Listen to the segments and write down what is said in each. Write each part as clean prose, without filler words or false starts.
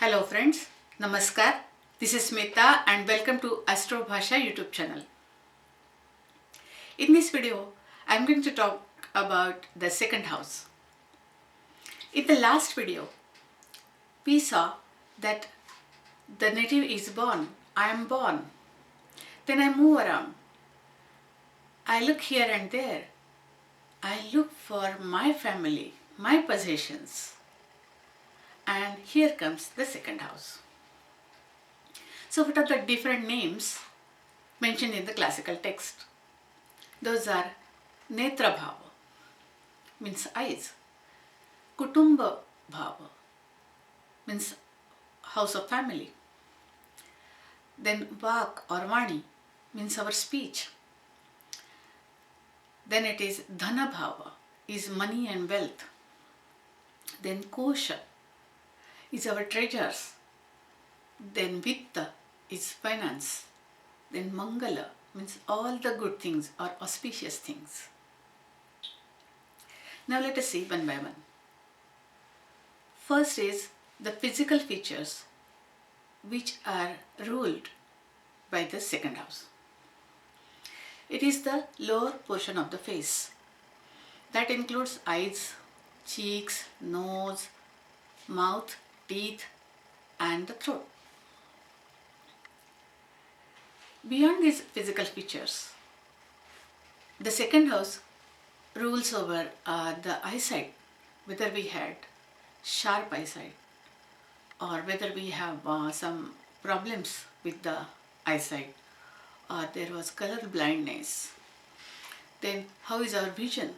Hello friends, Namaskar. This is Smita and welcome to Astrobhasha YouTube channel. In this video, I am going to talk about the second house. In the last video, we saw that the native is born, I am born. Then I move around. I look here and there. I look for my family, my possessions. And here comes the second house. So what are the different names mentioned in the classical text? Those are Netra Bhava, means eyes. Kutumba Bhava, means house of family. Then Vak or Vani, means our speech. Then it is Dhana Bhava, is money and wealth. Then Kosha is our treasures. Then Vitta is finance. Then Mangala means all the good things or auspicious things. Now let us see one by one. First is the physical features which are ruled by the second house. It is the lower portion of the face. That includes eyes, cheeks, nose, mouth, teeth and the throat. Beyond these physical features, the second house rules over the eyesight, whether we had sharp eyesight or whether we have some problems with the eyesight or there was color blindness. Then how is our vision?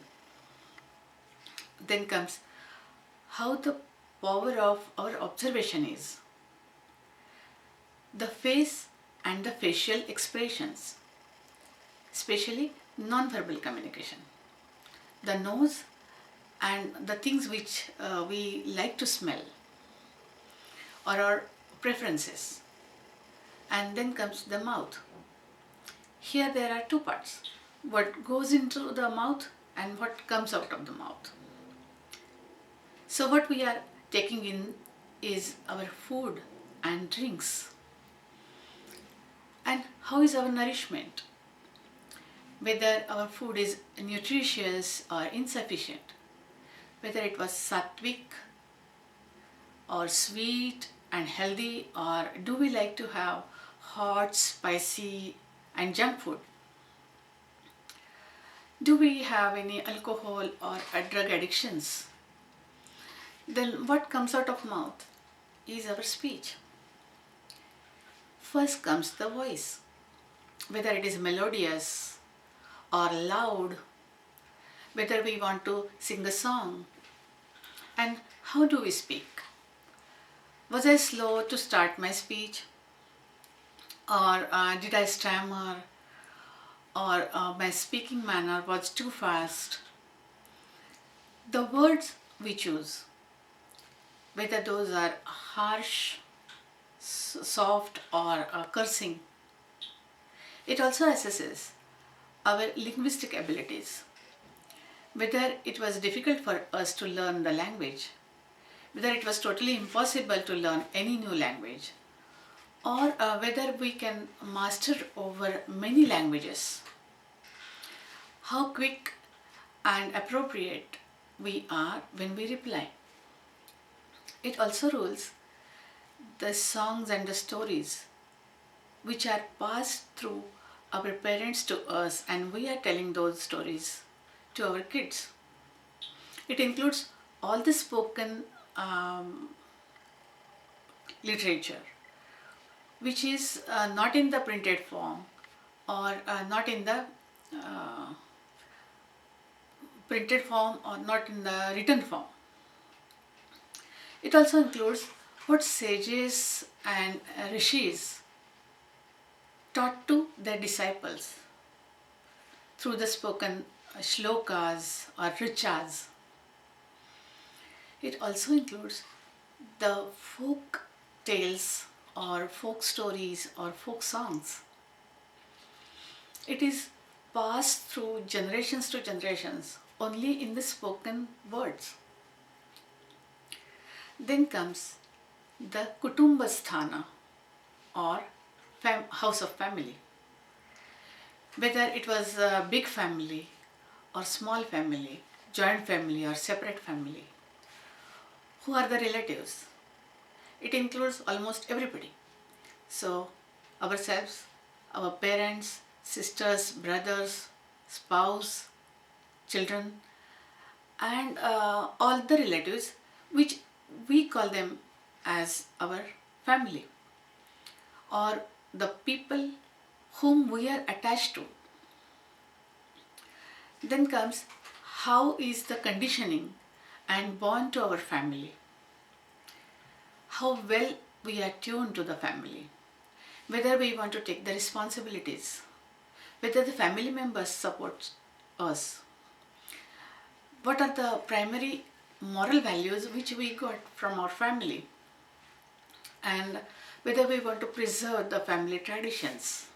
Then comes how the power of our observation is. The face and the facial expressions, especially non-verbal communication. The nose and the things which we like to smell or our preferences. And then comes the mouth. Here there are two parts, what goes into the mouth and what comes out of the mouth. So what we are taking in is our food and drinks. And how is our nourishment? Whether our food is nutritious or insufficient, whether it was sattvic or sweet and healthy, or do we like to have hot, spicy and junk food? Do we have any alcohol or drug addictions? Then what comes out of mouth is our speech. First comes the voice, whether it is melodious or loud, whether we want to sing a song, and how do we speak. Was I slow to start my speech, or did I stammer, or my speaking manner was too fast? The words we choose, whether those are harsh, soft or cursing, it also assesses our linguistic abilities, whether it was difficult for us to learn the language, whether it was totally impossible to learn any new language, or whether we can master over many languages, how quick and appropriate we are when we reply. It also rules the songs and the stories which are passed through our parents to us, and we are telling those stories to our kids. It includes all the spoken literature which is not in the printed form or not in the printed form or not in the written form. It also includes what sages and rishis taught to their disciples through the spoken shlokas or richas. It also includes the folk tales or folk stories or folk songs. It is passed through generations to generations only in the spoken words. Then comes the Kutumbasthana or house of family. Whether it was a big family or small family, joint family or separate family. Who are the relatives? It includes almost everybody. So ourselves, our parents, sisters, brothers, spouse, children, and all the relatives which we call them as our family, or the people whom we are attached to. Then comes how is the conditioning and bond to our family, how well we are tuned to the family, whether we want to take the responsibilities, whether the family members support us, what are the primary moral values which we got from our family, and whether we want to preserve the family traditions.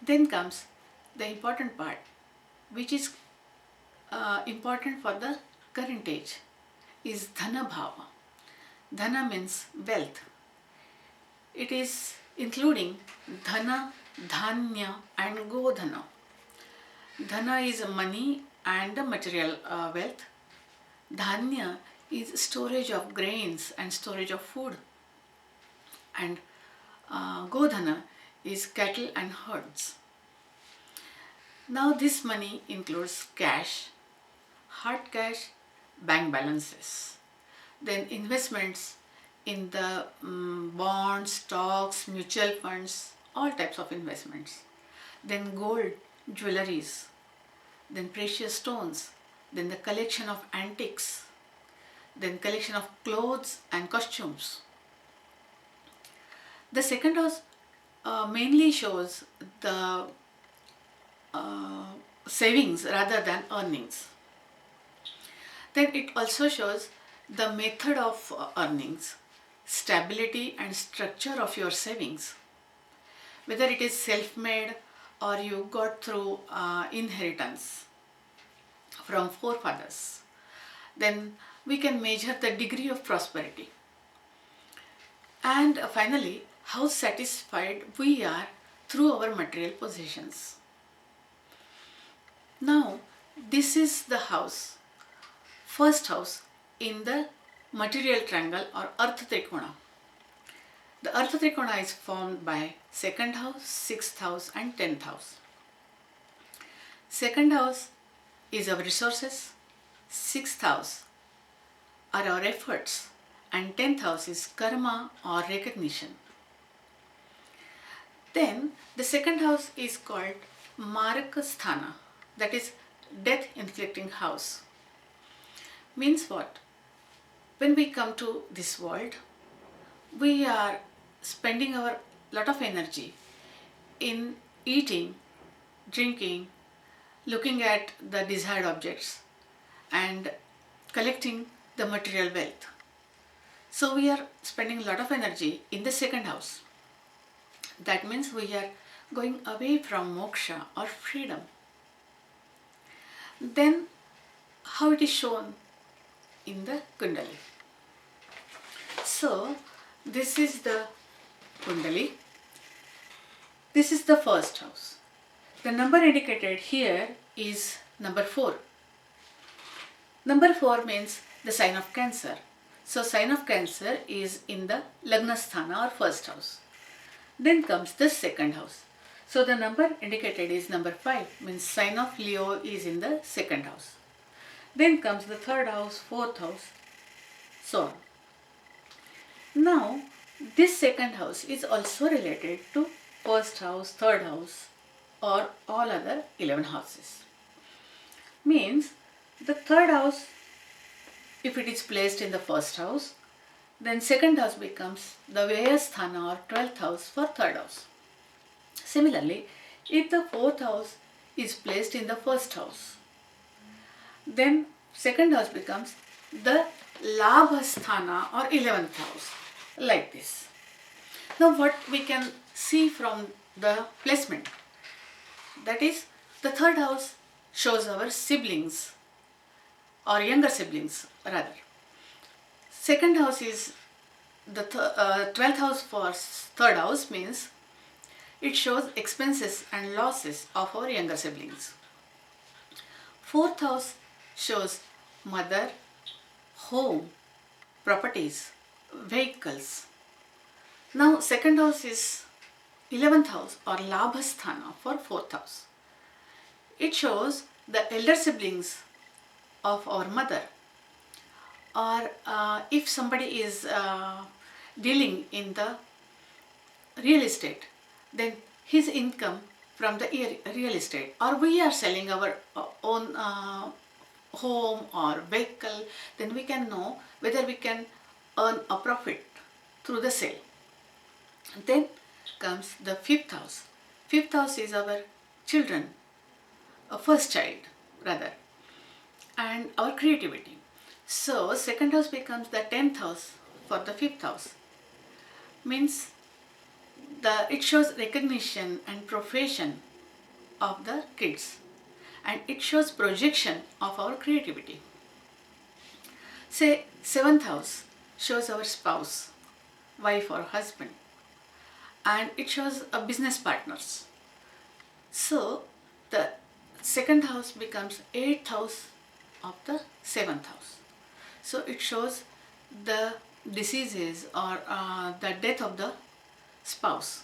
Then comes the important part, which is important for the current age, is Dhana Bhav. Dhana means wealth. It is including Dhana, Dhanya and Godhana. Dhana is money and the material wealth. Dhanya is storage of grains and storage of food. And Godhana is cattle and herds. Now this money includes cash, hard cash, bank balances, then investments in the bonds, stocks, mutual funds, all types of investments, then gold, jewelries, then precious stones, then the collection of antiques, then collection of clothes and costumes. The second house mainly shows the savings rather than earnings. Then it also shows the method of earnings, stability and structure of your savings, whether it is self-made or you got through inheritance from forefathers. Then we can measure the degree of prosperity. And finally, how satisfied we are through our material possessions. Now, this is the house, first house in the material triangle or Earth Trikona. The Earth Trikona is formed by second house, sixth house and 10th house. Second house is our resources, sixth house are our efforts, and 10th house is karma or recognition. Then the second house is called Marakasthana, that is death inflicting house. Means what? When we come to this world, we are spending our lot of energy in eating, drinking, looking at the desired objects and collecting the material wealth. So we are spending a lot of energy in the second house. That means we are going away from moksha or freedom. Then how it is shown in the Kundali. So this is the Kundali. This is the first house. The number indicated here is number 4. Number 4 means the sign of Cancer. So sign of Cancer is in the Lagnasthana or first house. Then comes the second house. So the number indicated is number 5, means sign of Leo is in the second house. Then comes the third house, fourth house, so on. Now this second house is also related to first house, third house or all other 11 houses. Means the third house, if it is placed in the first house, then second house becomes the Vyayasthana or 12th house for third house. Similarly, if the fourth house is placed in the first house, then second house becomes the Labhasthana or 11th house, like this. Now what we can see from the placement, that is the third house shows our siblings or younger siblings rather. Second house is the 12th house for third house means it shows expenses and losses of our younger siblings. Fourth house shows mother, home, properties, vehicles. Now second house is 11th house or Labhasthana for fourth house. It shows the elder siblings of our mother, or if somebody is dealing in the real estate, then his income from the real estate, or we are selling our own home or vehicle, then we can know whether we can earn a profit through the sale. Then comes the fifth house. Fifth house is our children, a first child rather, and our creativity. So second house becomes the 10th house for the fifth house. Means it shows recognition and profession of the kids, and it shows projection of our creativity. Say 7th house shows our spouse, wife or husband, and it shows a business partners. So the second house becomes 8th house of the 7th house. So it shows the diseases or the death of the spouse.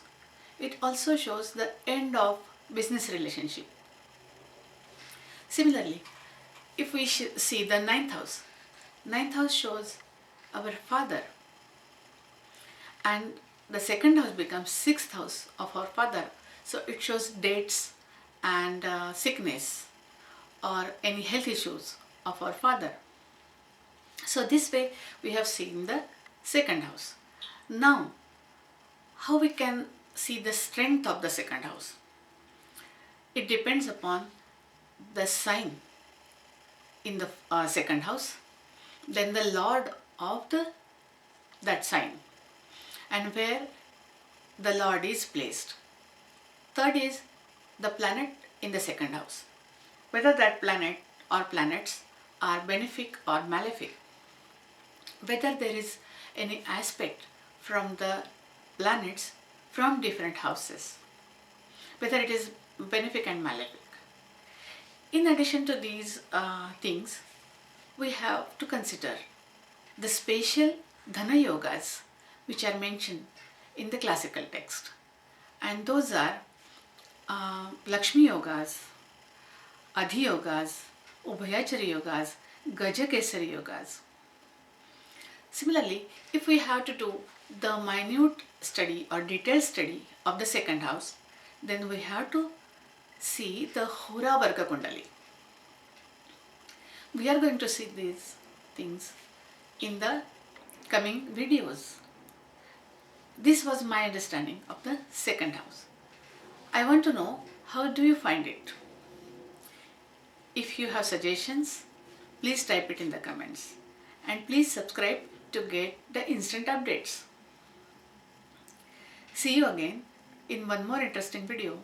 It also shows the end of business relationship. Similarly, if we see the ninth house shows our father, and the second house becomes 6th house of our father. So it shows dates and sickness or any health issues of our father. So this way we have seen the second house. Now, how we can see the strength of the second house? It depends upon the sign in the second house, then the lord of that sign, and where the lord is placed. Third is the planet in the second house, whether that planet or planets are benefic or malefic, whether there is any aspect from the planets from different houses, whether it is benefic and malefic. In addition to these things, we have to consider the special Dhana yogas which are mentioned in the classical text, and those are Lakshmi yogas, Adhi yogas, Ubhayachari yogas, Gajakesari yogas. Similarly, if we have to do the minute study or detailed study of the second house, then we have to see the Hora Varga Kundali. We are going to see these things in the coming videos. This was my understanding of the second house. I want to know, how do you find it? If you have suggestions, please type it in the comments, and please subscribe to get the instant updates. See you again in one more interesting video.